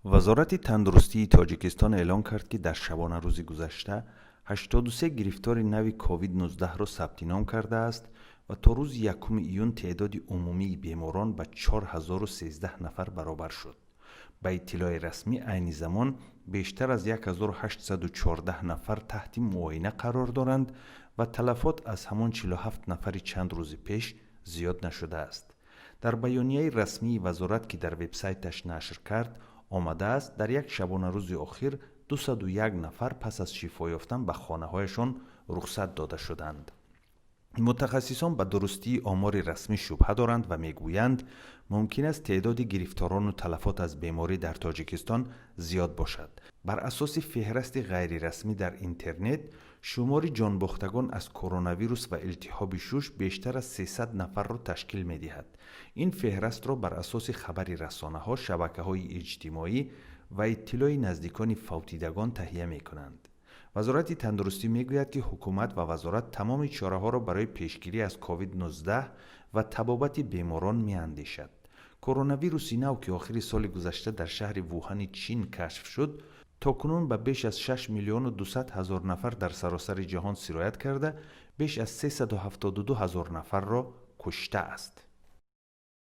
وزارت تندرستی تاجیکستان اعلام کرد که در شبانه روز گذشته 83 گرفتار نوی کووید 19 را ثبت نام کرده است و تا روز 1 ایون تعداد عمومی بیماران به 4013 نفر برابر شد. به اطلاع رسمی عین زمان بیشتر از 1814 نفر تحت معاینه قرار دارند و تلفات از همان 47 نفر چند روز پیش زیاد نشده است. در بیانیه رسمی وزارت که در وبسایتش نشر کرد آمده است در یک شبانه روز اخیر 201 نفر پس از شفا یافتن به خانه هایشان رخصت داده شدند. متخصصان به درستی آمار رسمی شبهه دارند و میگویند ممکن است تعداد گرفتاران و تلفات از بیماری در تاجیکستان زیاد باشد. بر اساس فهرست غیر رسمی در اینترنت شمار جانباختگان از کرونا ویروس و التهاب شش بیشتر از 300 نفر را تشکیل می دهد. این فهرست را بر اساس خبر رسانه ها، شبکه های اجتماعی و اطلاع نزدیکان فوتیدگان تهیه می کنند. وزارت تندرستی میگوید که حکومت و وزارت تمام چاره ها را برای پیشگیری از کووید 19 و تبابت بیماران می اندیشد. کرونا ویروس نو که آخر سال گذشته در شهر ووهان چین کشف شد، تاکنون به بیش از 6 میلیون و 200 هزار نفر در سراسر جهان سرایت کرده، بیش از 372 هزار نفر را کشته است.